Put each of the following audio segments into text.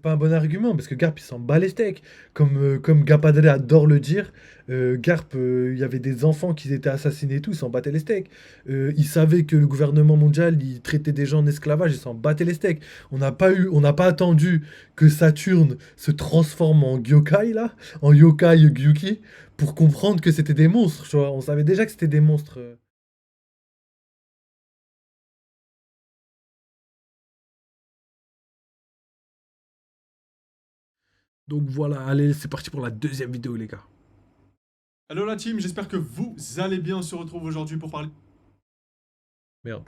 pas un bon argument, parce que Garp, il s'en bat les steaks. Comme Gapadre adore le dire, Garp, il y avait des enfants qui étaient assassinés et tout, il s'en battait les steaks. Il savait que le gouvernement mondial, il traitait des gens en esclavage, il s'en battait les steaks. On n'a pas attendu que Saturne se transforme en Gyokai, là, en Yokai Gyuki, pour comprendre que c'était des monstres, tu vois. On savait déjà que c'était des monstres. Donc voilà, allez, c'est parti pour la deuxième vidéo, les gars. Hello la team, j'espère que vous allez bien. On se retrouve aujourd'hui pour parler Merde.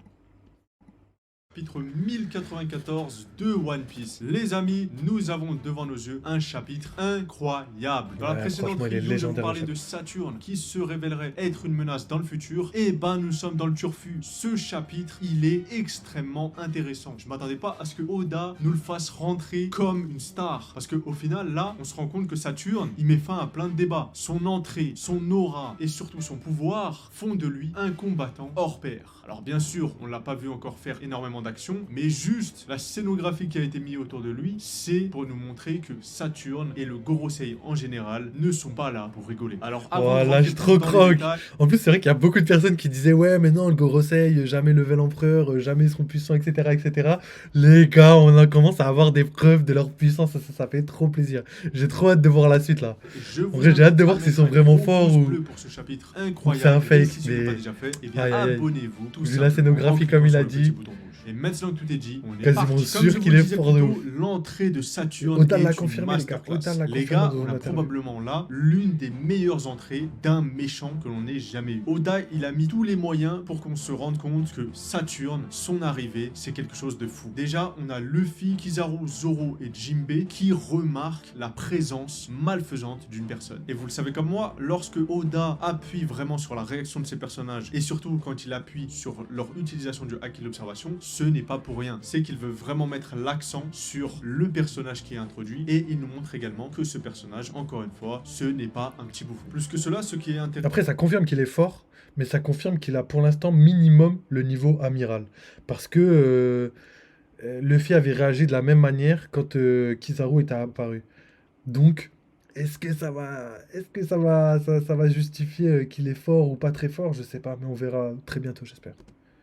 chapitre 1094 de One Piece. Les amis, nous avons devant nos yeux un chapitre incroyable. Dans la Ouais, précédente franchement, il est vidéo, je vous légendaire, parlais le de chapitre. Saturne qui se révélerait être une menace dans le futur. Et ben, nous sommes dans le turfu. Ce chapitre, il est extrêmement intéressant. Je m'attendais pas à ce que Oda nous le fasse rentrer comme une star. Parce qu'au final, là, on se rend compte que Saturne, il met fin à plein de débats. Son entrée, son aura et surtout son pouvoir font de lui un combattant hors pair. Alors bien sûr, on l'a pas vu encore faire énormément d'actions, mais juste la scénographie qui a été mise autour de lui, c'est pour nous montrer que Saturne et le Gorosei en général ne sont pas là pour rigoler. Alors avant de Voilà, rentrer je plus trop dans les croque. détails, En plus, c'est vrai qu'il y a beaucoup de personnes qui disaient ouais, mais non, le Gorosei, jamais lever l'empereur, jamais ils seront puissants, etc., etc. Les gars, commence à avoir des preuves de leur puissance, ça fait trop plaisir. J'ai trop hâte de voir la suite là. je En vous vrai, j'ai hâte invite de à voir s'ils mettre sont un vraiment gros forts pouce ou bleu pour ce chapitre c'est un incroyable. Et fake. si ce n'est pas Mais déjà fait, eh bien aïe aïe aïe. abonnez-vous tout Vu la simplement en scénographie cliquant comme il sur a le petit dit, bouton rouge. Et maintenant que tout est dit, on est quasiment parti. Comme sûr je vous qu'il le est disais fort plus de ouf. tôt, l'entrée de Saturne Oda l'a est une confirmé, les gars. masterclass. Oda l'a Les confirmé gars, dans on une a interview. probablement là l'une des meilleures entrées d'un méchant que l'on ait jamais eu. Oda, il a mis tous les moyens pour qu'on se rende compte que Saturne, son arrivée, c'est quelque chose de fou. Déjà, on a Luffy, Kizaru, Zoro et Jinbei qui remarquent la présence malfaisante d'une personne. Et vous le savez comme moi, lorsque Oda appuie vraiment sur la réaction de ses personnages et surtout quand il appuie sur leur utilisation du haki de l'observation, ce n'est pas pour rien. C'est qu'il veut vraiment mettre l'accent sur le personnage qui est introduit et il nous montre également que ce personnage, encore une fois, ce n'est pas un petit bouffon. Plus que cela, ce qui est intéressant. Après, ça confirme qu'il est fort, mais ça confirme qu'il a pour l'instant minimum le niveau amiral. Parce que Luffy avait réagi de la même manière quand Kizaru était apparu. Donc, ça va justifier qu'il est fort ou pas très fort? Je sais pas, mais on verra très bientôt, j'espère.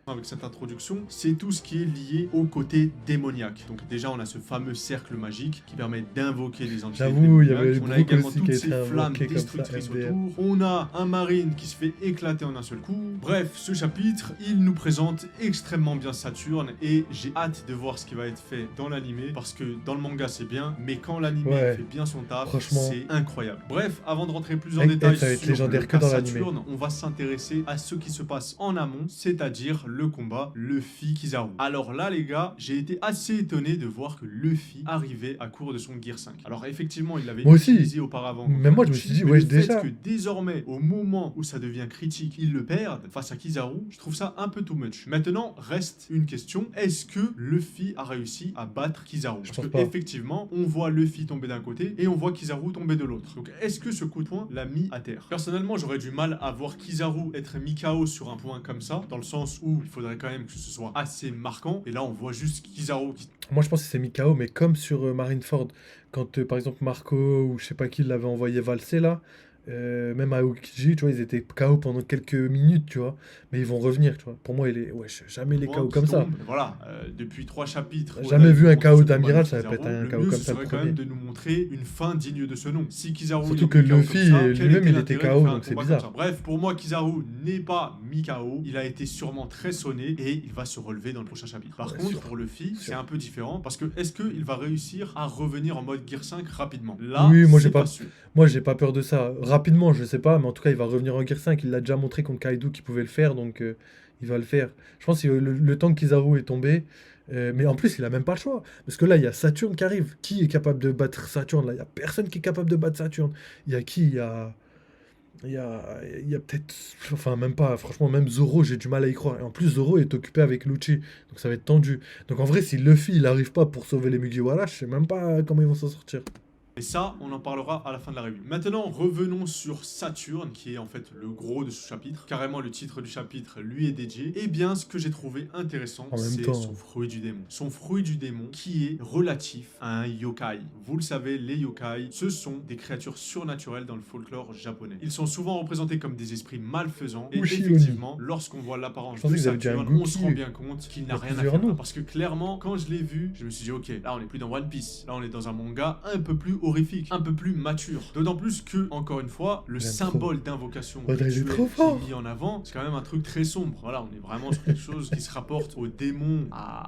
Avec cette introduction, c'est tout ce qui est lié au côté démoniaque. Donc déjà, on a ce fameux cercle magique qui permet d'invoquer des entités J'avoue, il y avait démoniaques. On a Brook également aussi toutes qui a ces été flammes invoqué comme ça, destructrices MDR. autour. On a un marine qui se fait éclater en un seul coup. Bref, ce chapitre, il nous présente extrêmement bien Saturne et j'ai hâte de voir ce qui va être fait dans l'animé parce que dans le manga c'est bien, mais quand l'animé Ouais. fait bien son taf, Franchement. c'est incroyable. Bref, avant de rentrer plus en Et détail ça va être sur légendaire le que cas dans l'animé. Saturne, on va s'intéresser à ce qui se passe en amont, c'est-à-dire le combat Luffy Kizaru. Alors là les gars, j'ai été assez étonné de voir que Luffy arrivait à court de son Gear 5. Alors effectivement, il l'avait Moi aussi. utilisé auparavant. Même contre moi, je me Lucci, suis dit, mais wesh, le déjà. fait que désormais, au moment où ça devient critique, ils le perdent face à Kizaru, je trouve ça un peu too much. Maintenant, reste une question, est-ce que Luffy a réussi à battre Kizaru? Parce pense que pas. effectivement, on voit Luffy tomber d'un côté et on voit Kizaru tomber de l'autre. Donc est-ce que ce coup de poing l'a mis à terre? Personnellement, j'aurais du mal à voir Kizaru être mis KO sur un point comme ça, dans le sens où il faudrait quand même que ce soit assez marquant. Et là, on voit juste Kizaru qui... Moi, je pense que c'est mis KO, mais comme sur Marineford, quand par exemple Marco ou je sais pas qui l'avait envoyé valser là, même à Aokiji, tu vois, ils étaient KO pendant quelques minutes, tu vois, mais ils vont revenir, tu vois. Pour moi, wesh, jamais les KO qui comme ça. tombe. Voilà, depuis 3 chapitres. J'ai Oda, jamais il vu nous un montre KO ce d'amiral, combat ça de va pas être Kizaru. un Le KO mieux, comme ce ça le serait quand premier. même de nous montrer une fin digne de ce nom. Si Kizaru Surtout est que mis KO Luffy, comme ça, quel lui-même, il était était l'intérêt de KO, faire un donc c'est combat bizarre. comme ça? Bref, pour moi, Kizaru n'est pas mis KO. Il a été sûrement très sonné et il va se relever dans le prochain chapitre. Par Ouais, contre, sûr. pour Luffy, c'est Sûr. un peu différent parce que est-ce qu'il va réussir à revenir en mode Gear 5 rapidement? Là, Oui, moi, c'est j'ai pas- sûr. Moi, j'ai pas peur de ça. Rapidement, je sais pas, mais en tout cas, il va revenir en Gear 5. Il l'a déjà montré contre Kaido qu'il pouvait le faire, donc il va le faire. Je pense que le temps que Kizaru est tombé, mais en plus, il a même pas le choix. Parce que là, il y a Saturne qui arrive. Qui est capable de battre Saturne? Là, il y a personne qui est capable de battre Saturne. Il y a qui? Il y a peut-être. Enfin, même pas. Franchement, même Zoro, j'ai du mal à y croire. Et en plus, Zoro est occupé avec Lucci. Donc ça va être tendu. Donc en vrai, si Luffy, il arrive pas pour sauver les Mugiwara, je sais même pas comment ils vont s'en sortir. Et ça, on en parlera à la fin de la review. Maintenant, revenons sur Saturne, qui est en fait le gros de ce chapitre. Carrément, le titre du chapitre lui est dédié. Eh bien, ce que j'ai trouvé intéressant, En même c'est son temps, fruit du démon. Son fruit du démon qui est relatif à un yokai. Vous le savez, les yokai, ce sont des créatures surnaturelles dans le folklore japonais. Ils sont souvent représentés comme des esprits malfaisants. Et Ushi Oni. effectivement, lorsqu'on voit Je l'apparence pensais de que vous avez dit un Saturne, on se rend Goki. bien compte qu'il Il y n'a a rien à plusieurs faire là. noms. Parce que clairement, quand je l'ai vu, je me suis dit, ok, là on est plus dans One Piece. Là on est dans un manga un peu plus horrifique, un peu plus mature. D'autant plus que, encore une fois, le J'aime trop. symbole d'invocation Audrey, il est rituelle trop qui fort. est mis en avant, c'est quand même un truc très sombre. Voilà, on est vraiment sur quelque chose qui se rapporte aux démons, à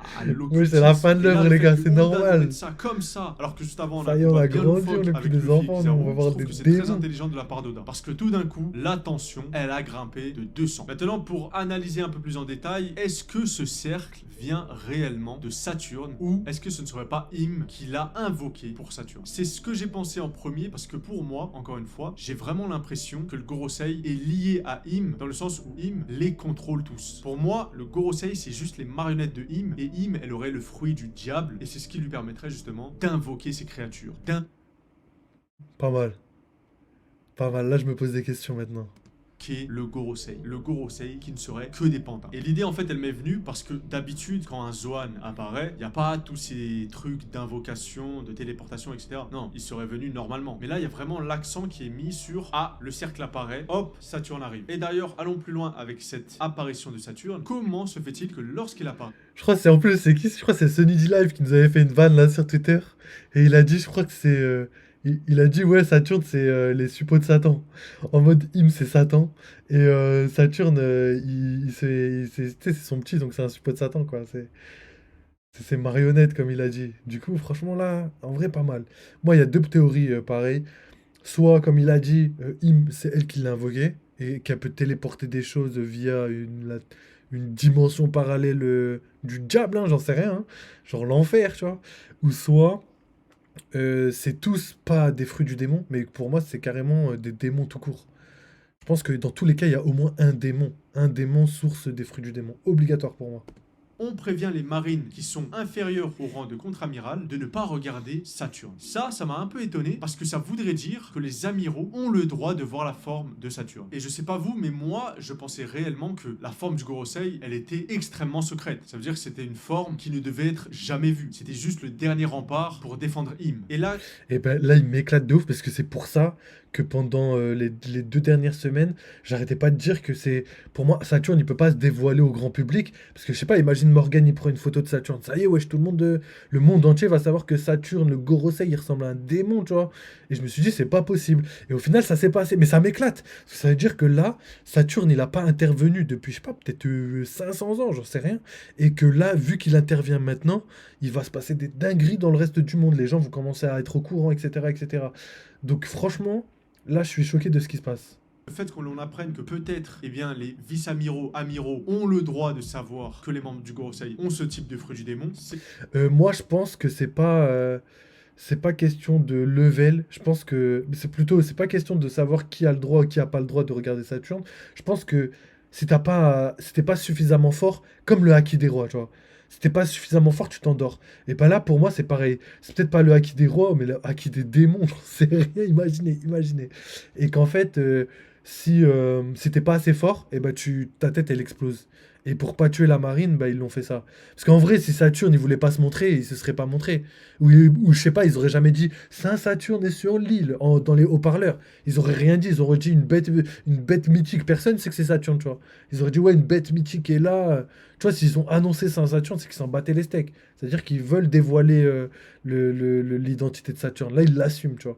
Oui, c'est la l'occultisme. fin de Et là, l'œuvre, le les fait gars, que c'est Oda nous normal. mette ça comme ça, alors que juste avant on a Ça un y est, on combat a bien grandi, on loufoque est plus avec des Luffy et enfants, nous, on Kizaru, va je voir trouve des que c'est très démons. intelligent de la part d'Oda. Parce que tout d'un coup, la tension, elle a grimpé de 200. Maintenant, pour analyser un peu plus en détail, est-ce que ce cercle vient réellement de Saturne ou est-ce que ce ne serait pas Im qui l'a invoqué pour Saturne? C'est ce que j'ai pensé en premier parce que pour moi, encore une fois, j'ai vraiment l'impression que le Gorosei est lié à Im dans le sens où Im les contrôle tous. Pour moi, le Gorosei c'est juste les marionnettes de Im et Im elle aurait le fruit du diable et c'est ce qui lui permettrait justement d'invoquer ces créatures, Pas mal. Pas mal. Là, je me pose des questions maintenant. qu'est le Gorosei. Le Gorosei qui ne serait que des pantins. Et l'idée en fait elle m'est venue parce que d'habitude quand un Zoan apparaît, il n'y a pas tous ces trucs d'invocation, de téléportation, etc. Non, il serait venu normalement. Mais là il y a vraiment l'accent qui est mis sur ah, le cercle apparaît, hop, Saturne arrive. Et d'ailleurs, allons plus loin avec cette apparition de Saturne. Comment se fait-il que lorsqu'il apparaît, Je crois que c'est en plus, c'est qui? Je crois que c'est Sunny D Live qui nous avait fait une vanne là sur Twitter. Et il a dit, je crois que c'est. Il a dit, ouais, Saturne, c'est les suppôts de Satan. En mode, Im, c'est Satan. Et Saturne, tu sais, c'est son petit, donc c'est un suppôt de Satan, quoi. C'est ses marionnettes, comme il a dit. Du coup, franchement, là, en vrai, pas mal. Moi, il y a deux théories pareilles. Soit, comme il a dit, Im, c'est elle qui l'a invoqué. Et qu'elle peut téléporter des choses via une dimension parallèle du diable, hein, j'en sais rien. Hein. Genre l'enfer, tu vois. Ou soit, c'est tous pas des fruits du démon, mais pour moi, c'est carrément des démons tout court. Je pense que dans tous les cas, il y a au moins un démon. Un démon source des fruits du démon. Obligatoire pour moi. on prévient les marines qui sont inférieures au rang de contre-amiral de ne pas regarder Saturne. Ça m'a un peu étonné parce que ça voudrait dire que les amiraux ont le droit de voir la forme de Saturne. Et je sais pas vous, mais moi, je pensais réellement que la forme du Gorosei, elle était extrêmement secrète. Ça veut dire que c'était une forme qui ne devait être jamais vue. C'était juste le dernier rempart pour défendre Im. Et là, Et ben là, il m'éclate de ouf parce que c'est pour ça que pendant les 2 dernières semaines, j'arrêtais pas de dire que c'est. Pour moi, Saturne, il peut pas se dévoiler au grand public. Parce que je sais pas, imagine Morgan, il prend une photo de Saturne. Ça y est, wesh, tout le monde, le monde entier va savoir que Saturne, le Gorosei, il ressemble à un démon, tu vois. Et je me suis dit, c'est pas possible. Et au final, ça s'est passé. Mais ça m'éclate. Parce que ça veut dire que là, Saturne, il a pas intervenu depuis, je sais pas, peut-être 500 ans, j'en sais rien. Et que là, vu qu'il intervient maintenant, il va se passer des dingueries dans le reste du monde. Les gens vont commencer à être au courant, etc., etc. Donc franchement, là, je suis choqué de ce qui se passe. le fait qu'on l'on apprenne que peut-être, eh bien, les vice-amiraux, amiraux ont le droit de savoir que les membres du Gorosei ont ce type de fruit du démon, c'est Moi, je pense que c'est pas question de level. Je pense que c'est plutôt, c'est pas question de savoir qui a le droit ou qui a pas le droit de regarder Saturne. Je pense que si t'es pas suffisamment fort, comme le haki des rois, tu vois. Si t'es pas suffisamment fort, tu t'endors. Et pas là, pour moi, c'est pareil. C'est peut-être pas le haki des rois, mais le haki des démons. J'en sais rien. Imaginez, imaginez. Et qu'en fait, si t'es pas assez fort, et ben ta tête, elle explose. Et pour pas tuer la marine, bah, ils l'ont fait ça. Parce qu'en vrai, si Saturne, il voulait pas se montrer, il se serait pas montré. Ou je sais pas, ils auraient jamais dit Saint Saturne est sur l'île dans les haut-parleurs. Ils auraient rien dit, ils auraient dit une bête mythique. Personne sait que c'est Saturne, tu vois. Ils auraient dit ouais, une bête mythique est là. Tu vois, s'ils ont annoncé Saint Saturne, c'est qu'ils s'en battaient les steaks. C'est-à-dire qu'ils veulent dévoiler l'identité de Saturne. Là, ils l'assument, tu vois.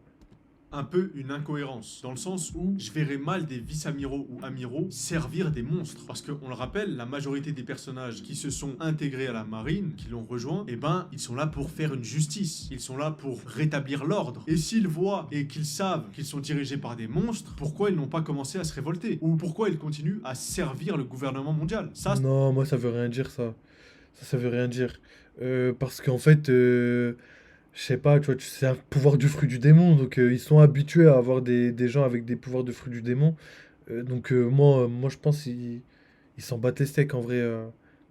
un peu une incohérence, dans le sens où je verrais mal des vice-amiraux ou amiraux servir des monstres. Parce qu'on le rappelle, la majorité des personnages qui se sont intégrés à la marine, qui l'ont rejoint, eh ben, ils sont là pour faire une justice. Ils sont là pour rétablir l'ordre. Et s'ils voient et qu'ils savent qu'ils sont dirigés par des monstres, pourquoi ils n'ont pas commencé à se révolter? Ou pourquoi ils continuent à servir le gouvernement mondial? Ça, Non, moi, ça veut rien dire, ça. Ça veut rien dire. Parce qu'en fait, je sais pas, tu vois, c'est un pouvoir du fruit du démon, donc ils sont habitués à avoir des gens avec des pouvoirs de fruit du démon. Donc moi, je pense qu'ils s'en battent les steaks en vrai,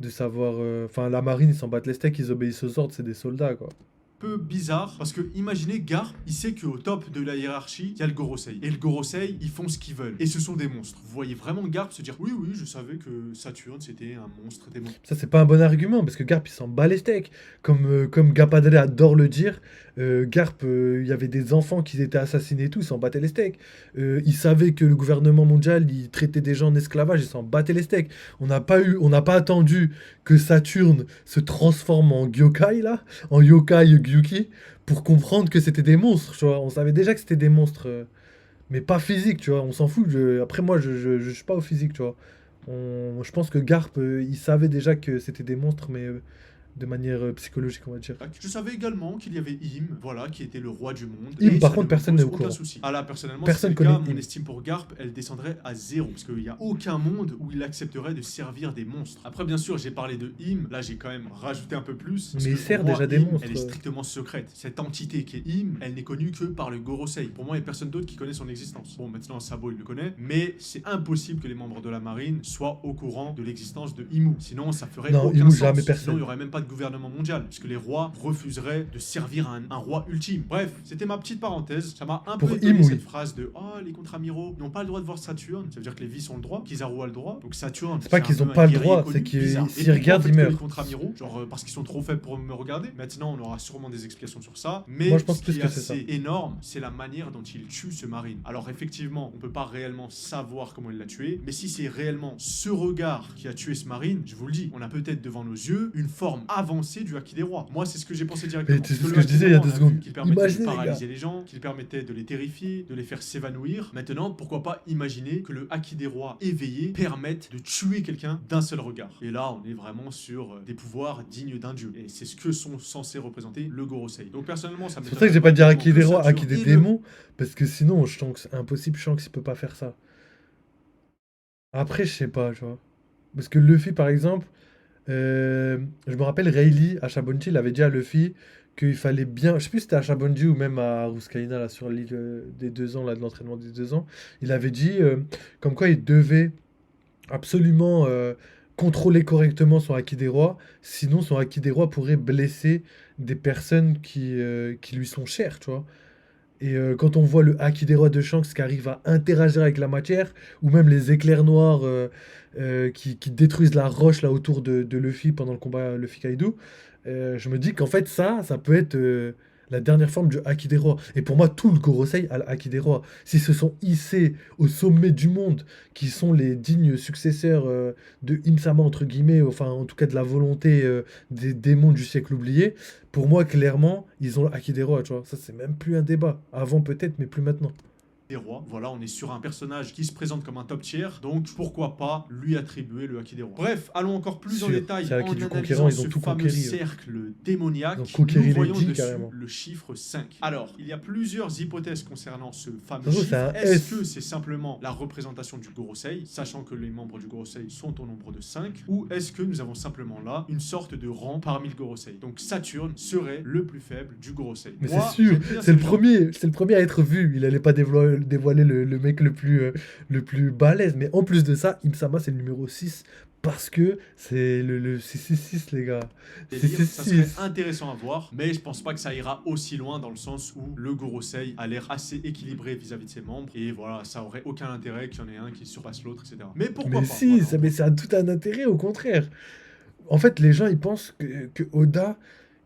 de savoir. Enfin, la marine, ils s'en battent les steaks, ils obéissent aux ordres, c'est des soldats, quoi. peu bizarre parce que imaginez Garp, il sait qu'au top de la hiérarchie, il y a le Gorosei. Et le Gorosei, ils font ce qu'ils veulent. Et ce sont des monstres. Vous voyez vraiment Garp se dire oui, oui, je savais que Saturne c'était un monstre démon. Ça, c'est pas un bon argument, parce que Garp, il s'en bat les steaks. Comme Gapadre adore le dire, Garp, il y avait des enfants qui étaient assassinés et tout, il s'en battait les steaks. Il savait que le gouvernement mondial, il traitait des gens en esclavage, il s'en battait les steaks. On n'a pas attendu que Saturne se transforme en Gyokai, là, en Yokai Gyuki, pour comprendre que c'était des monstres, tu vois. On savait déjà que c'était des monstres, mais pas physiques, tu vois. On s'en fout. Après, moi, je suis pas au physique, tu vois. Je pense que Garp, il savait déjà que c'était des monstres, mais de manière psychologique, on va dire. Je savais également qu'il y avait Im, voilà, qui était le roi du monde. Im, et par ça contre, ne me personne pose n'est au aucun courant. souci. Ah là, personnellement, Personne si c'était le cas, connaît mon Im. estime pour Garp, elle descendrait à 0. Parce qu'il n'y a aucun monde où il accepterait de servir des monstres. Après, bien sûr, j'ai parlé de Im. Là, j'ai quand même rajouté un peu plus. Parce Mais il que sert pour moi, déjà des Im, monstres. elle est strictement secrète. Cette entité qui est Im, elle n'est connue que par le Gorosei. Pour moi, il n'y a personne d'autre qui connaît son existence. Bon, maintenant, Sabo, il le connaît. Mais c'est impossible que les membres de la marine soient au courant de l'existence de Imu. Sinon, ça ferait Non, aucun Imu, sens. jamais Sinon, personne. il n'y aurait même pas de gouvernement mondial. Puisque les rois refuseraient de servir un roi ultime. Bref, c'était ma petite parenthèse. Ça m'a un peu Pour étonné Imu, cette oui. phrase de oh, les contre-amiraux n'ont pas le droit de voir Saturne. Ça veut dire que les Vies ont le droit, Kizaru a le droit. Donc Saturne, C'est pas un qu'ils peu ont un pas le guerrier droit, connu, c'est qu'ils bizarre. s'ils Et pourquoi, regardent, en fait, ils que meurent. les contre-amiraux, genre parce qu'ils sont trop faibles pour me regarder. Maintenant, on aura sûrement des explications sur ça. Mais Moi, je pense ce plus qui est que c'est ça. assez énorme, c'est la manière dont il tue ce marine. Alors effectivement, on peut pas réellement savoir comment il l'a tué, mais si c'est réellement ce regard qui a tué ce marine, je vous le dis, on a peut-être devant nos yeux une forme avancée du Haki des Rois. Moi, c'est ce que j'ai pensé directement. Mais c'est Parce ce le que je Haki disais des il y a Rois, 2 on a secondes. vu qu'il permettait Imaginez, de les gars. paralyser les gens, qu'il permettait de les terrifier, de les faire s'évanouir. Maintenant, pourquoi pas imaginer que le Haki des Rois éveillé permette de tuer quelqu'un d'un seul regard. Et là, on est vraiment sur des pouvoirs dignes d'un dieu. Et c'est ce que sont censés représenter le Gorosei. Donc personnellement, ça C'est pour ça que j'ai pas dit Haki des rois, Haki des démons, parce que sinon, je sens que c'est impossible, Shanks, il peut pas faire ça. Après, je sais pas, tu vois. Parce que Luffy, par exemple, je me rappelle Rayleigh à Shabonji, il avait dit à Luffy qu'il fallait bien. Je sais plus si c'était à Shabonji ou même à Ruskaina, là, sur l'île des 2 ans, là, de l'entraînement des 2 ans. Il avait dit comme quoi il devait absolument contrôler correctement son Haki des rois, sinon son Haki des rois pourrait blesser des personnes qui lui sont chères, tu vois. Et quand on voit le Haki des rois de Shanks qui arrive à interagir avec la matière, ou même les éclairs noirs qui détruisent la roche là autour de Luffy pendant le combat Luffy Kaido, je me dis qu'en fait ça peut être la dernière forme du Haki des rois. Et pour moi, tout le Gorosei a le Haki des rois. S'ils se sont hissés au sommet du monde, qui sont les dignes successeurs de Im-sama, entre guillemets, enfin en tout cas de la volonté des démons du siècle oublié, pour moi, clairement, ils ont le Haki des rois, tu vois. Ça, c'est même plus un débat. Avant, peut-être, mais plus maintenant. des rois. Voilà, on est sur un personnage qui se présente comme un top tier, donc pourquoi pas lui attribuer le Haki des rois. Bref, allons encore plus en Sûr, détail c'est en Haki du analysant conquérant, ils ont ce tout fameux conquéri, cercle démoniaque. Ils ont conquéri Nous les voyons 10 dessus carrément. le chiffre 5. Alors, il y a plusieurs hypothèses concernant ce fameux De toute façon, chiffre. c'est un Est-ce S. que c'est simplement la représentation du Gorosei, sachant que les membres du Gorosei sont au nombre de 5, ou est-ce que nous avons simplement là une sorte de rang parmi le Gorosei? Donc Saturne serait le plus faible du Gorosei. Mais Moi, c'est sûr, j'aime bien c'est le ces gens. premier, c'est le premier à être vu. Il allait pas dévoiler le mec le plus balèze. Mais en plus de ça, Im-sama, c'est le numéro 6. Parce que c'est le 666, les gars. Délire, ça serait 666. intéressant à voir, mais je pense pas que ça ira aussi loin dans le sens où le Gorosei a l'air assez équilibré vis-à-vis de ses membres, et voilà, ça aurait aucun intérêt qu'il y en ait un qui surpasse l'autre, etc. Mais pourquoi Mais pas, si, voilà. mais ça a tout un intérêt, au contraire. En fait, les gens, ils pensent que Oda,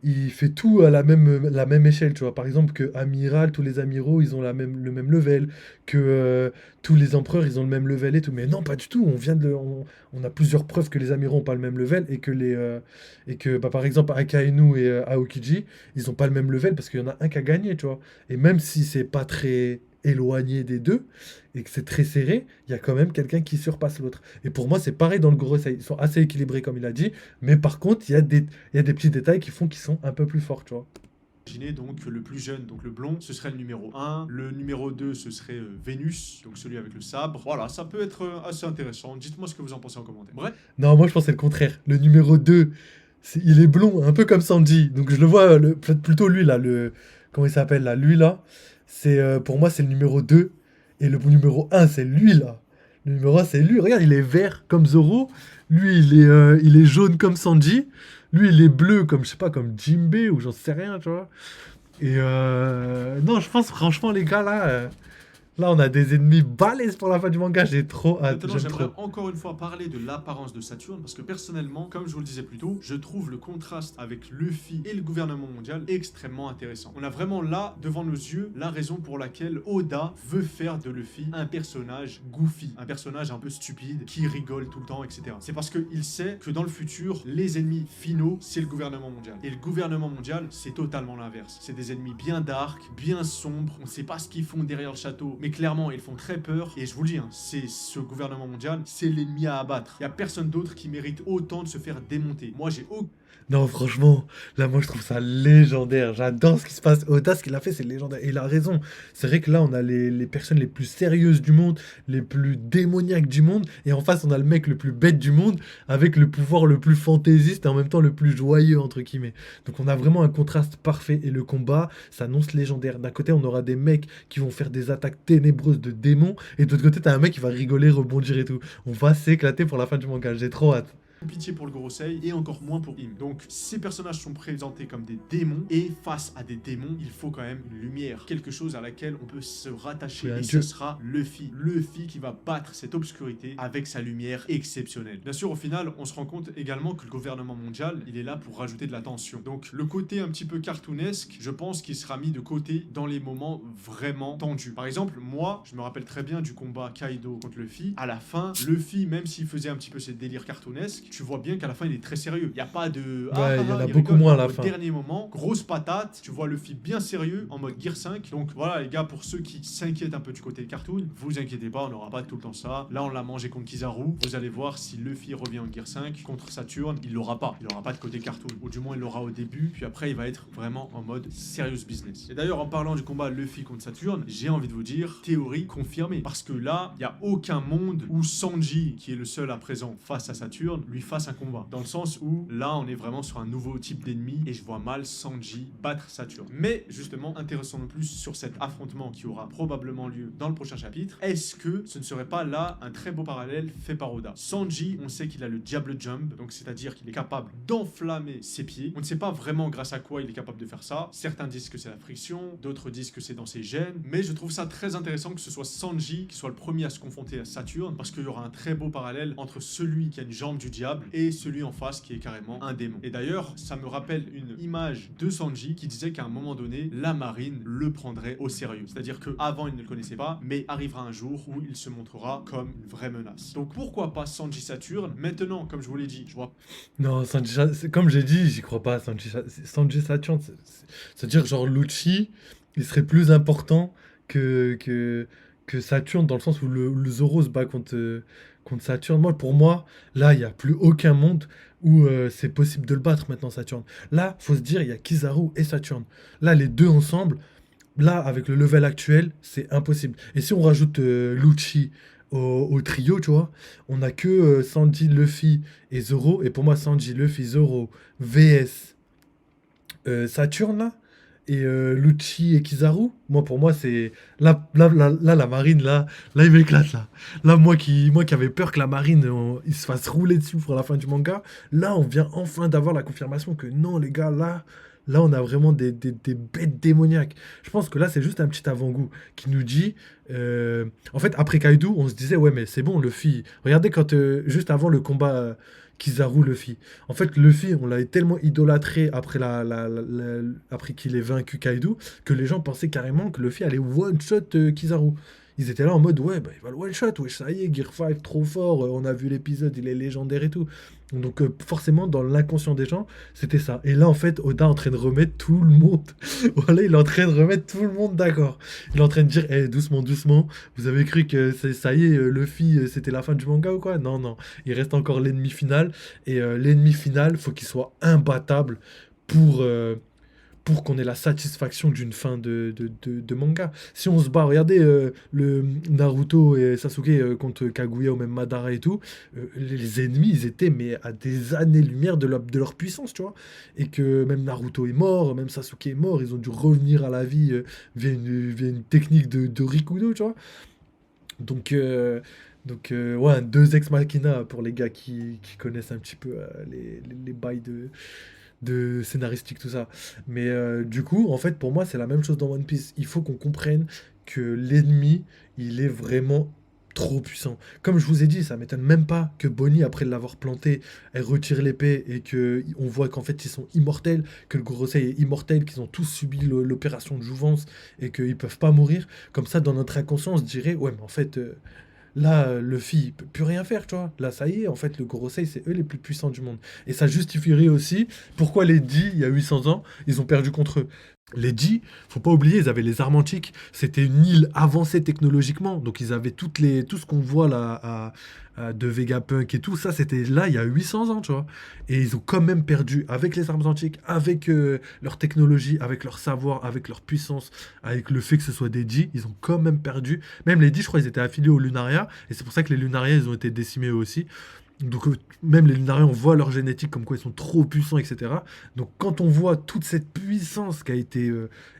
il fait tout à la même échelle, tu vois. Par exemple, que Amiral, tous les amiraux, ils ont le même level, que tous les empereurs, ils ont le même level et tout. Mais non, pas du tout. On a plusieurs preuves que les amiraux n'ont pas le même level et que bah, par exemple, Akainu et Aokiji, ils n'ont pas le même level parce qu'il y en a un qui a gagné, tu vois. Et même si c'est pas très éloigné des deux et que c'est très serré, il y a quand même quelqu'un qui surpasse l'autre. Et pour moi, c'est pareil dans le Gorosei. Ils sont assez équilibrés, comme il a dit, mais par contre, il y a des petits détails qui font qu'ils sont un peu plus forts, tu vois. Imaginez donc que le plus jeune, donc le blond, ce serait le numéro 1, le numéro 2, ce serait Vénus, donc celui avec le sabre. Voilà, ça peut être assez intéressant. Dites-moi ce que vous en pensez en commentaire. Bref, Non, moi je pense que c'est le contraire. Le numéro 2, il est blond, un peu comme Sanji. Donc je le vois, plutôt lui là, comment il s'appelle là, lui là. Pour moi, c'est le numéro 2. Et le numéro 1, c'est lui là. Le numéro 1, c'est lui. Regarde, il est vert comme Zoro. Lui, il est jaune comme Sanji. Lui, il est bleu comme, je sais pas, comme Jinbei ou j'en sais rien, tu vois. Et non, je pense franchement, les gars, là, on a des ennemis balèzes pour la fin du manga. J'ai trop hâte, Maintenant, j'aime j'aimerais trop. encore une fois parler de l'apparence de Saturne, parce que personnellement, comme je vous le disais plus tôt, je trouve le contraste avec Luffy et le gouvernement mondial extrêmement intéressant. On a vraiment là, devant nos yeux, la raison pour laquelle Oda veut faire de Luffy un personnage goofy, un personnage un peu stupide, qui rigole tout le temps, etc. C'est parce qu'il sait que dans le futur, les ennemis finaux, c'est le gouvernement mondial. Et le gouvernement mondial, c'est totalement l'inverse. C'est des ennemis bien dark, bien sombres, on sait pas ce qu'ils font derrière le château, mais clairement, ils font très peur, et je vous le dis, hein, c'est ce gouvernement mondial, c'est l'ennemi à abattre. Il y a personne d'autre qui mérite autant de se faire démonter. Moi, j'ai aucun... Non, franchement, là, moi, je trouve ça légendaire. J'adore ce qui se passe. Oda, ce qu'il a fait, c'est légendaire. Et il a raison. C'est vrai que là, on a les personnes les plus sérieuses du monde, les plus démoniaques du monde. Et en face, on a le mec le plus bête du monde, avec le pouvoir le plus fantaisiste et en même temps le plus joyeux, entre guillemets. Donc, on a vraiment un contraste parfait. Et le combat s'annonce légendaire. D'un côté, on aura des mecs qui vont faire des attaques ténébreuses de démons. Et de l'autre côté, t'as un mec qui va rigoler, rebondir et tout. On va s'éclater pour la fin du manga. J'ai trop hâte. pitié pour le Gorosei et encore moins pour Im. Donc ces personnages sont présentés comme des démons et face à des démons, il faut quand même une lumière, quelque chose à laquelle on peut se rattacher Oui, un et dieu. ce sera Luffy. Luffy qui va battre cette obscurité avec sa lumière exceptionnelle. Bien sûr, au final, on se rend compte également que le gouvernement mondial, il est là pour rajouter de la tension. Donc le côté un petit peu cartoonesque, je pense qu'il sera mis de côté dans les moments vraiment tendus. Par exemple, moi, je me rappelle très bien du combat Kaido contre Luffy. À la fin, Luffy, même s'il faisait un petit peu ses délires cartoonesques, tu vois bien qu'à la fin il est très sérieux. Il n'y a pas de Ouais, il y en a il beaucoup rigole. moins à la Au fin. dernier moment, grosse patate, tu vois Luffy bien sérieux en mode Gear 5. Donc voilà les gars, pour ceux qui s'inquiètent un peu du côté cartoon, vous inquiétez pas, on n'aura pas tout le temps ça. Là on l'a mangé contre Kizaru. Vous allez voir si Luffy revient en Gear 5 contre Saturne, il l'aura pas. Il aura pas de côté cartoon. Ou du moins il l'aura au début, puis après il va être vraiment en mode serious business. Et d'ailleurs en parlant du combat Luffy contre Saturne, j'ai envie de vous dire, théorie confirmée. Parce que là, il n'y a aucun monde où Sanji, qui est le seul à présent face à Saturne, lui fasse un combat. Dans le sens où là, on est vraiment sur un nouveau type d'ennemi et je vois mal Sanji battre Saturne. Mais justement, intéressons-nous plus sur cet affrontement qui aura probablement lieu dans le prochain chapitre. Est-ce que ce ne serait pas là un très beau parallèle fait par Oda? Sanji, on sait qu'il a le Diable Jump, donc c'est-à-dire qu'il est capable d'enflammer ses pieds. On ne sait pas vraiment grâce à quoi il est capable de faire ça. Certains disent que c'est la friction, d'autres disent que c'est dans ses gènes, mais je trouve ça très intéressant que ce soit Sanji qui soit le premier à se confronter à Saturne, parce qu'il y aura un très beau parallèle entre celui qui a une jambe du diable et celui en face qui est carrément un démon. Et d'ailleurs, ça me rappelle une image de Sanji qui disait qu'à un moment donné, la marine le prendrait au sérieux. C'est-à-dire qu'avant, il ne le connaissait pas, mais arrivera un jour où il se montrera comme une vraie menace. Donc pourquoi pas Sanji Saturne? Maintenant, comme je vous l'ai dit, je vois... Non, comme j'ai dit, j'y crois pas. Sanji Saturn, c'est-à-dire genre Lucci, il serait plus important que Saturne dans le sens où le Zoro se bat contre Saturne. Pour moi, là, il n'y a plus aucun monde où c'est possible de le battre maintenant, Saturne. Là, faut se dire, il y a Kizaru et Saturne. Là, les deux ensemble, là, avec le level actuel, c'est impossible. Et si on rajoute Lucci au trio, tu vois, on a que Sanji, Luffy et Zoro. Et pour moi, Sanji, Luffy, Zoro, VS Saturne, là, et Lucci et Kizaru, pour moi, c'est. Là, la marine, là, il m'éclate, là. Là, moi qui avais peur que la marine, il se fasse rouler dessus pour la fin du manga, là, on vient enfin d'avoir la confirmation que non, les gars, là, on a vraiment des bêtes démoniaques. Je pense que là, c'est juste un petit avant-goût qui nous dit. En fait, après Kaido, on se disait, ouais, mais c'est bon, Luffy. Regardez quand, juste avant le combat Kizaru-Luffy. En fait, Luffy, on l'avait tellement idolâtré après qu'il ait vaincu Kaido que les gens pensaient carrément que Luffy allait one-shot Kizaru. Ils étaient là en mode, ouais, bah, il va le one-shot, ouais, ça y est, Gear 5, trop fort, on a vu l'épisode, il est légendaire et tout. Donc, forcément, dans l'inconscient des gens, c'était ça. Et là, en fait, Oda est en train de remettre tout le monde. Voilà, il est en train de remettre tout le monde d'accord. Il est en train de dire, doucement, doucement, vous avez cru que ça y est, Luffy, c'était la fin du manga ou quoi? Non, non, il reste encore l'ennemi final. Et l'ennemi final, faut qu'il soit imbattable pour, euh, pour qu'on ait la satisfaction d'une fin de manga. Si on se bat, regardez le Naruto et Sasuke contre Kaguya ou même Madara et tout, les ennemis, ils étaient mais à des années-lumière de leur puissance, tu vois. Et que même Naruto est mort, même Sasuke est mort, ils ont dû revenir à la vie via une technique de Rikudo, tu vois. Donc, Donc, ouais, un deux ex machina pour les gars qui connaissent un petit peu les bails de scénaristique, tout ça. Mais du coup, en fait, pour moi, c'est la même chose dans One Piece. Il faut qu'on comprenne que l'ennemi, il est vraiment trop puissant. Comme je vous ai dit, ça m'étonne même pas que Bonnie, après l'avoir planté, elle retire l'épée et que on voit qu'en fait ils sont immortels, que le Gorosei est immortel, qu'ils ont tous subi l'opération de jouvence et qu'ils peuvent pas mourir. Comme ça, dans notre inconscient, on se dirait, ouais, mais en fait, là, Luffy, il peut plus rien faire, tu vois. Là, ça y est, en fait, le Gorosei, c'est eux les plus puissants du monde. Et ça justifierait aussi pourquoi les Dix, il y a 800 ans, ils ont perdu contre eux. Les Dix, faut pas oublier, ils avaient les armes antiques. C'était une île avancée technologiquement. Donc, ils avaient tout ce qu'on voit là de Vegapunk et tout. Ça, c'était là, il y a 800 ans, tu vois. Et ils ont quand même perdu avec les armes antiques, avec leur technologie, avec leur savoir, avec leur puissance, avec le fait que ce soit des Dix. Ils ont quand même perdu. Même les Dix, je crois, ils étaient affiliés au Lunaria. Et c'est pour ça que les Lunaria, ils ont été décimés eux aussi. Donc même les Lunariens, on voit leur génétique comme quoi ils sont trop puissants, etc. Donc quand on voit toute cette puissance qui a été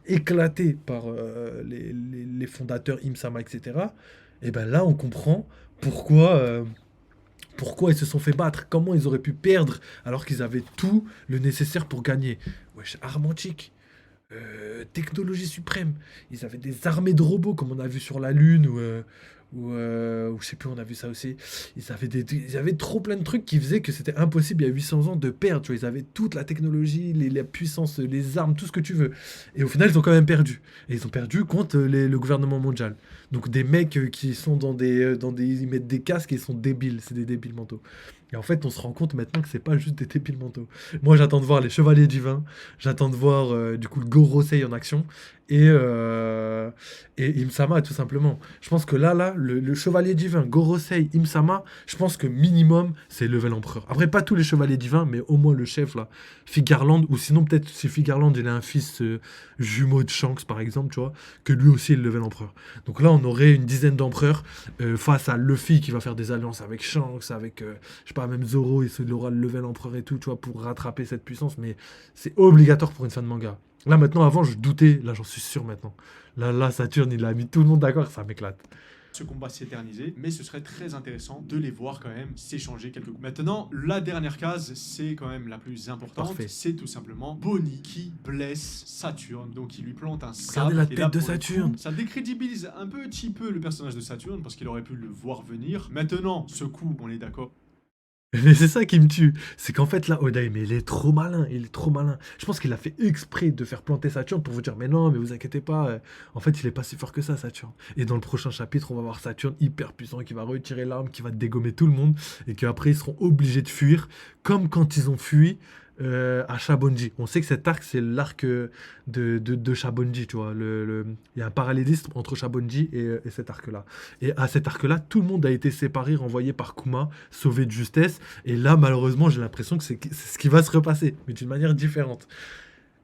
éclatée par les fondateurs Imsama, etc., et ben là on comprend pourquoi, pourquoi ils se sont fait battre, comment ils auraient pu perdre alors qu'ils avaient tout le nécessaire pour gagner. Wesh, arme antique, technologie suprême. Ils avaient des armées de robots, comme on a vu sur la Lune, ou je sais plus, on a vu ça aussi. Ils avaient trop plein de trucs qui faisaient que c'était impossible il y a 800 ans de perdre. Tu vois, ils avaient toute la technologie, la puissance, les armes, tout ce que tu veux. Et au final, ils ont quand même perdu. Et ils ont perdu contre le gouvernement mondial. Donc des mecs qui sont ils mettent des casques et ils sont débiles. C'est des débiles mentaux. Et en fait, on se rend compte maintenant que c'est pas juste des débiles mentaux. Moi, j'attends de voir les Chevaliers Divins. J'attends de voir du coup le Gorosei en action et, euh, et Imsama tout simplement. Je pense que là, le Chevalier Divin, Gorosei, Imsama, je pense que minimum c'est level empereur. Après, pas tous les Chevaliers Divins, mais au moins le chef là, Figarland, ou sinon peut-être si Figarland il a un fils jumeau de Shanks par exemple, tu vois, que lui aussi est le level empereur. Donc là, on aurait une dizaine d'empereurs face à Luffy qui va faire des alliances avec Shanks, avec je sais pas, même Zoro, il aura le level empereur et tout, tu vois, pour rattraper cette puissance, mais c'est obligatoire pour une fin de manga. Là, maintenant, avant, je doutais, là, j'en suis sûr maintenant. Là, Saturne, il a mis tout le monde d'accord, ça m'éclate. Ce combat s'éterniser, mais ce serait très intéressant de les voir quand même s'échanger quelques coups. Maintenant, la dernière case, c'est quand même la plus importante, Parfait. c'est tout simplement Bonnie qui blesse Saturne, donc il lui plante un Regardez sabre. la Et là, tête de pour le Saturne. coup, ça décrédibilise un petit peu le personnage de Saturne parce qu'il aurait pu le voir venir. Maintenant, ce coup, on est d'accord. Mais c'est ça qui me tue. C'est qu'en fait, là, Oda, mais il est trop malin. Il est trop malin. Je pense qu'il a fait exprès de faire planter Saturne pour vous dire, mais non, mais vous inquiétez pas. En fait, il est pas si fort que ça, Saturne. Et dans le prochain chapitre, on va voir Saturne hyper puissant qui va retirer l'arme, qui va dégommer tout le monde. Et qu'après, ils seront obligés de fuir. Comme quand ils ont fui à Shabonji. On sait que cet arc, c'est l'arc de Shabonji, tu vois. Il y a un parallélisme entre Shabonji et cet arc-là. Et à cet arc-là, tout le monde a été séparé, renvoyé par Kuma, sauvé de justesse. Et là, malheureusement, j'ai l'impression que c'est ce qui va se repasser, mais d'une manière différente.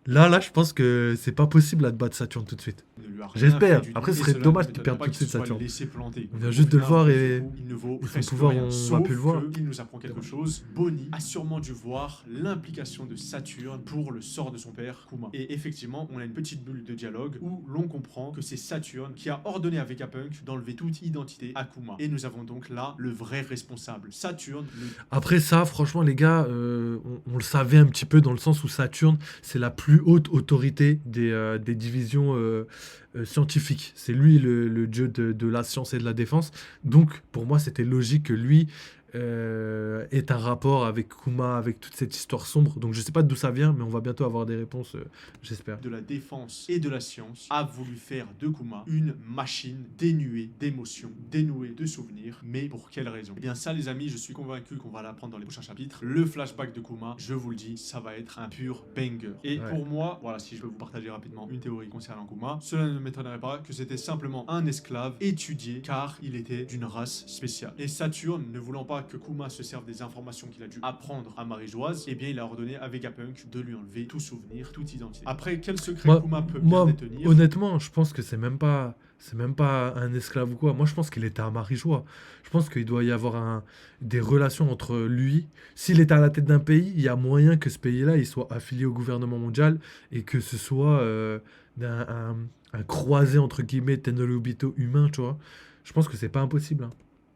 Là, je pense que c'est pas possible là, de battre Saturne tout de suite. Il ne lui a rien fait J'espère. du tout, Après, ce et serait cela ne dommage qu'il m'étonne perde pas tout de qu'il se suite soit Saturne. laissé planter. On vient Au juste de le final, voir pour ce et coup, il ne vaut son presque pouvoir, rien, on va sauf plus le voir. qu'il nous apprend quelque chose. Bonnie a sûrement dû voir l'implication de Saturne pour le sort de son père, Kuma. Et effectivement, on a une petite bulle de dialogue où l'on comprend que c'est Saturne qui a ordonné à Vegapunk d'enlever toute identité à Kuma. Et nous avons donc là le vrai responsable. Saturne, Après ça, franchement, les gars, on le savait un petit peu dans le sens où Saturne, c'est la plus haute autorité des divisions scientifiques. C'est lui le dieu de la science et de la défense. Donc, pour moi, c'était logique que lui ait un rapport avec Kuma, avec toute cette histoire sombre. Donc, je sais pas d'où ça vient, mais on va bientôt avoir des réponses, j'espère. de la défense et de la science, a voulu faire de Kuma une machine dénuée d'émotions, dénuée de souvenirs. Mais pour quelle raison? Eh bien ça les amis, je suis convaincu qu'on va l'apprendre dans les prochains chapitres. Le flashback de Kuma, je vous le dis, ça va être un pur banger. Et Ouais. pour moi, voilà, si je peux vous partager rapidement une théorie concernant Kuma, cela ne m'étonnerait pas que c'était simplement un esclave étudié car il était d'une race spéciale. Et Saturne, ne voulant pas que Kuma se serve des informations qu'il a dû apprendre à Marie-Joise, eh bien il a ordonné à Vegapunk de lui enlever tout souvenir, toute identité. Après, quel secret Moi, Kuma peut bien moi, détenir? honnêtement, je pense que c'est même pas un esclave ou quoi. Moi, je pense qu'il était à Marie-Joie. Je pense qu'il doit y avoir des relations entre lui. S'il est à la tête d'un pays, il y a moyen que ce pays-là, il soit affilié au gouvernement mondial et que ce soit un croisé, entre guillemets, Tenryubito humain, tu vois. Je pense que c'est pas impossible, hein.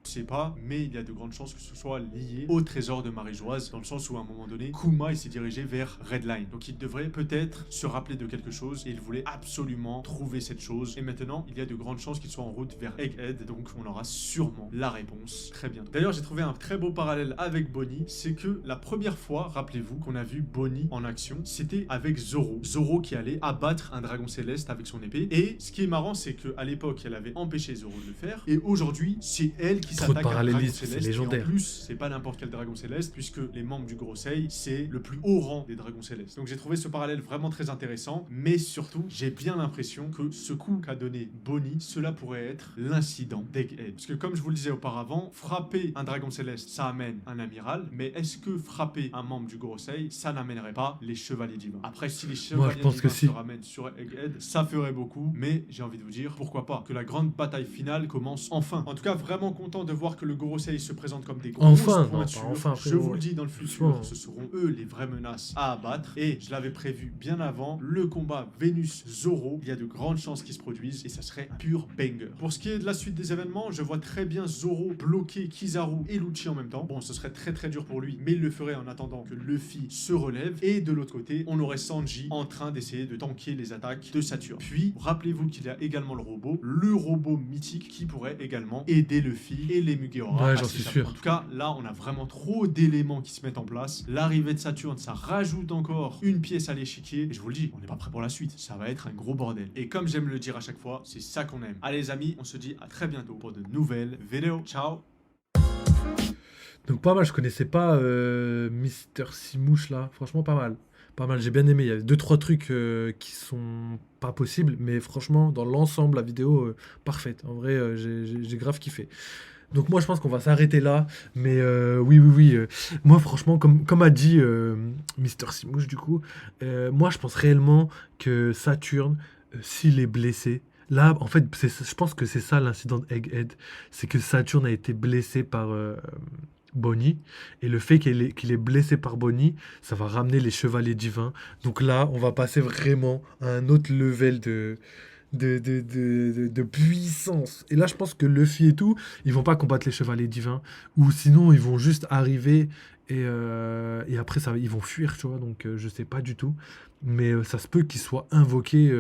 sais pas, mais il y a de grandes chances que ce soit lié au trésor de Marie-Joise, dans le sens où à un moment donné, Kuma il s'est dirigé vers Redline. Donc il devrait peut-être se rappeler de quelque chose et il voulait absolument trouver cette chose. Et maintenant, il y a de grandes chances qu'il soit en route vers Egghead, donc on aura sûrement la réponse très bien. D'ailleurs, j'ai trouvé un très beau parallèle avec Bonnie, c'est que la première fois, rappelez-vous, qu'on a vu Bonnie en action, c'était avec Zoro. Zoro qui allait abattre un dragon céleste avec son épée. Et ce qui est marrant, c'est qu'à l'époque, elle avait empêché Zoro de le faire. Et aujourd'hui, c'est elle qui Trop de s'attaque à un dragon parallélisme, c'est céleste. Et en légendaire. plus, c'est pas n'importe quel dragon céleste, puisque les membres du Gorosei, c'est le plus haut rang des dragons célestes. Donc j'ai trouvé ce parallèle vraiment très intéressant, mais surtout, j'ai bien l'impression que ce coup qu'a donné Bonnie, cela pourrait être l'incident d'Egghead. Parce que comme je vous le disais auparavant, frapper un dragon céleste, ça amène un amiral, mais est-ce que frapper un membre du Gorosei, ça n'amènerait pas les chevaliers divins? Après, si les Moi, je chevaliers pense que divins si. se ramènent sur Egghead, ça ferait beaucoup, mais j'ai envie de vous dire, pourquoi pas, que la grande bataille finale commence enfin. En tout cas, vraiment content de voir que le Gorosei se présente comme des grosses Enfin, non, pointures. pas enfin, Je frérot. vous le dis, dans le futur, Doucement. ce seront eux les vraies menaces à abattre. Et je l'avais prévu bien avant, le combat Vénus-Zoro, il y a de grandes chances qu'il se produise et ça serait un pur banger. Pour ce qui est de la suite des événements, je vois très bien Zoro bloquer Kizaru et Lucci en même temps. Bon, ce serait très dur pour lui, mais il le ferait en attendant que Luffy se relève. Et de l'autre côté, on aurait Sanji en train d'essayer de tanker les attaques de Saturne. Puis, rappelez-vous qu'il y a également le robot mythique qui pourrait également aider Luffy et les Mugiwara Ouais, à j'en suis s'échapper. sûr. En tout cas, là, on a vraiment trop d'éléments qui se mettent en place. L'arrivée de Saturne, ça rajoute encore une pièce à l'échiquier. Et je vous le dis, on n'est pas prêt pour la suite. Ça va être un gros bordel. Et comme j'aime le dire à chaque fois, c'est ça qu'on aime. Allez les amis, on se dit à très bientôt pour de nouvelles vidéos. Ciao! Donc pas mal, je connaissais pas Mister Simouche là, franchement pas mal. Pas mal, j'ai bien aimé, il y a 2-3 trucs qui sont pas possibles, mais franchement, dans l'ensemble, la vidéo, parfaite. En vrai, j'ai grave kiffé. Donc moi, je pense qu'on va s'arrêter là, mais oui. Moi, franchement, comme a dit Mister Simouche, du coup, moi, je pense réellement que Saturne, s'il est blessé, là, en fait, je pense que c'est ça l'incident d'Egghead, c'est que Saturne a été blessé par Bonnie, et le fait qu'il est blessé par Bonnie, ça va ramener les chevaliers divins. Donc là, on va passer vraiment à un autre level de puissance. Et là, je pense que Luffy et tout, ils vont pas combattre les chevaliers divins, ou sinon, ils vont juste arriver, et après, ils vont fuir, tu vois, donc je sais pas du tout. Mais ça se peut qu'ils soient invoqués.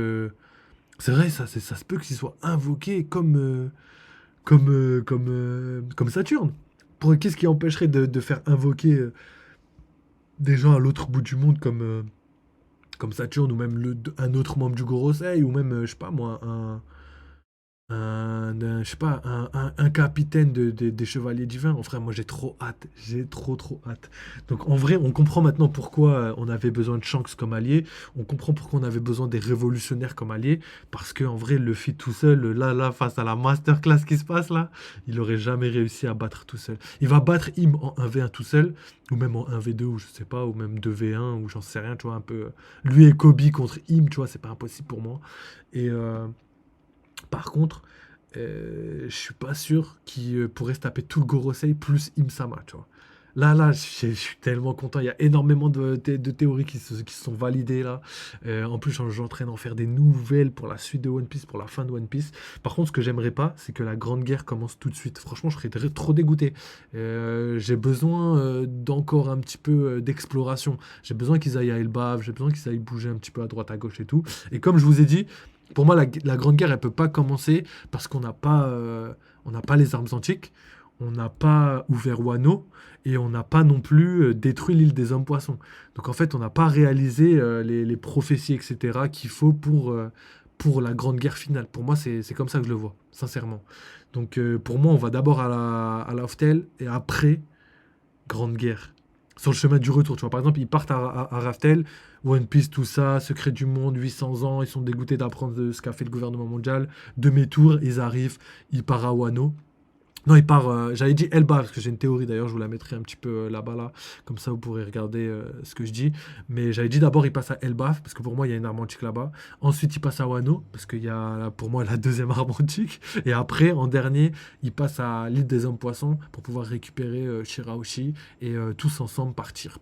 C'est vrai, ça se peut qu'ils soient invoqués comme Saturne. Qu'est-ce qui empêcherait de faire invoquer des gens à l'autre bout du monde comme Saturne ou même un autre membre du Gorosei ou même, je sais pas moi, je sais pas, un capitaine des chevaliers divins. En vrai, moi j'ai trop hâte, j'ai trop hâte. Donc en vrai, on comprend maintenant pourquoi on avait besoin de Shanks comme allié, on comprend pourquoi on avait besoin des révolutionnaires comme alliés, parce que en vrai, Luffy tout seul, là, face à la masterclass qui se passe là, il aurait jamais réussi à battre tout seul. Il va battre Im en 1v1 tout seul, ou même en 1v2, ou je sais pas, ou même 2v1, ou j'en sais rien, tu vois, un peu. Lui et Kobe contre Im, tu vois, c'est pas impossible pour moi. Et par contre, je suis pas sûr qu'il pourrait se taper tout le Gorosei plus Im-sama, tu vois. Là, je suis tellement content. Il y a énormément de théories qui se sont validées là. En plus, j'entraîne en faire des nouvelles pour la suite de One Piece, pour la fin de One Piece. Par contre, ce que j'aimerais pas, c'est que la Grande Guerre commence tout de suite. Franchement, je serais trop dégoûté. J'ai besoin d'encore un petit peu d'exploration. J'ai besoin qu'ils aillent à Elbaf, j'ai besoin qu'ils aillent bouger un petit peu à droite, à gauche et tout. Et comme je vous ai dit, pour moi, la Grande Guerre, elle peut pas commencer parce on n'a pas les armes antiques, on n'a pas ouvert Wano et on n'a pas non plus détruit l'île des hommes poissons. Donc en fait, on n'a pas réalisé les prophéties, etc. qu'il faut pour la Grande Guerre finale. Pour moi, c'est comme ça que je le vois, sincèrement. Donc pour moi, on va d'abord à la Hoftel et après, Grande Guerre. Sur le chemin du retour, tu vois. Par exemple, ils partent à Raftel, One Piece, tout ça, Secret du Monde, 800 ans, ils sont dégoûtés d'apprendre ce qu'a fait le gouvernement mondial. Demi-tour, ils arrivent, ils partent à Wano. Non, il part, j'avais dit Elba, parce que j'ai une théorie d'ailleurs, je vous la mettrai un petit peu là-bas, là, comme ça vous pourrez regarder ce que je dis. Mais j'avais dit d'abord il passe à Elbaf, parce que pour moi il y a une arme antique là-bas. Ensuite il passe à Wano, parce qu'il y a pour moi la deuxième arme antique. Et après, en dernier, il passe à l'île des hommes poissons pour pouvoir récupérer Shirahoshi et tous ensemble partir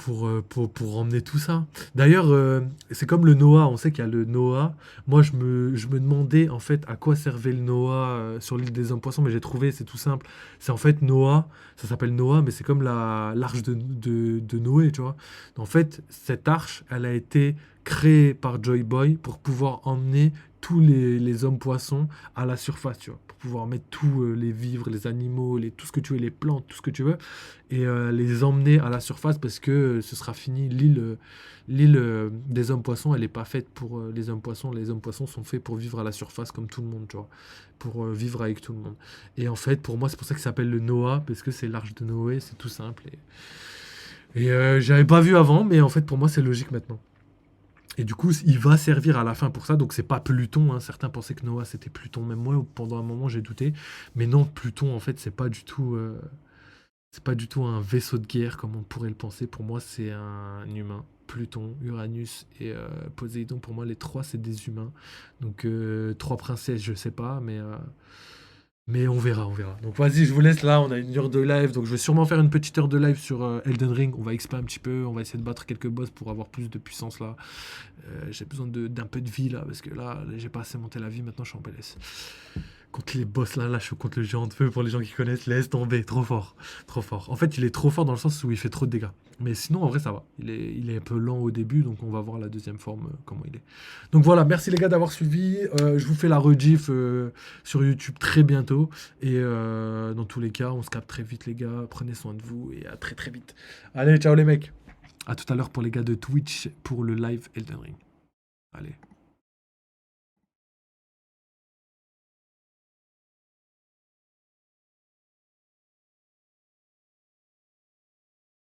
pour emmener tout ça. D'ailleurs, c'est comme le Noah, on sait qu'il y a le Noah. Moi, je me demandais en fait à quoi servait le Noah sur l'île des hommes poissons, mais j'ai trouvé, c'est tout simple. C'est en fait Noah, ça s'appelle Noah, mais c'est comme l'arche de Noé, tu vois. En fait, cette arche, elle a été créée par Joy Boy pour pouvoir emmener tous les hommes poissons à la surface, tu vois. Pour pouvoir mettre tous les vivres, les animaux, tout ce que tu veux, les plantes, tout ce que tu veux et les emmener à la surface parce que ce sera fini. L'île des hommes poissons, elle n'est pas faite pour les hommes poissons. Les hommes poissons sont faits pour vivre à la surface comme tout le monde, tu vois, pour vivre avec tout le monde. Et en fait, pour moi, c'est pour ça que ça s'appelle le Noah, parce que c'est l'arche de Noé, c'est tout simple. Et j'avais pas vu avant, mais en fait, pour moi, c'est logique maintenant. Et du coup, il va servir à la fin pour ça. Donc, c'est pas Pluton, hein. Certains pensaient que Noah c'était Pluton. Même moi, pendant un moment, j'ai douté. Mais non, Pluton, en fait, c'est pas du tout un vaisseau de guerre comme on pourrait le penser. Pour moi, c'est un humain. Pluton, Uranus et Poséidon, pour moi, les trois, c'est des humains. Donc, trois princesses, je sais pas, mais on verra, on verra. Donc, vas-y, je vous laisse là. On a 1 heure de live. Donc, je vais sûrement faire une petite heure de live sur Elden Ring. On va expa un petit peu. On va essayer de battre quelques boss pour avoir plus de puissance là. J'ai besoin d'un peu de vie là, parce que là, j'ai pas assez monté la vie. Maintenant, je suis en PLS. Contre les boss là, je suis contre le géant de feu pour les gens qui connaissent, laisse tomber, trop fort, trop fort. En fait, il est trop fort dans le sens où il fait trop de dégâts. Mais sinon, en vrai, ça va. Il est un peu lent au début, donc on va voir la deuxième forme, comment il est. Donc voilà, merci les gars d'avoir suivi. Je vous fais la rediff sur YouTube très bientôt. Et dans tous les cas, on se capte très vite les gars. Prenez soin de vous et à très très vite. Allez, ciao les mecs. À tout à l'heure pour les gars de Twitch pour le live Elden Ring. Allez.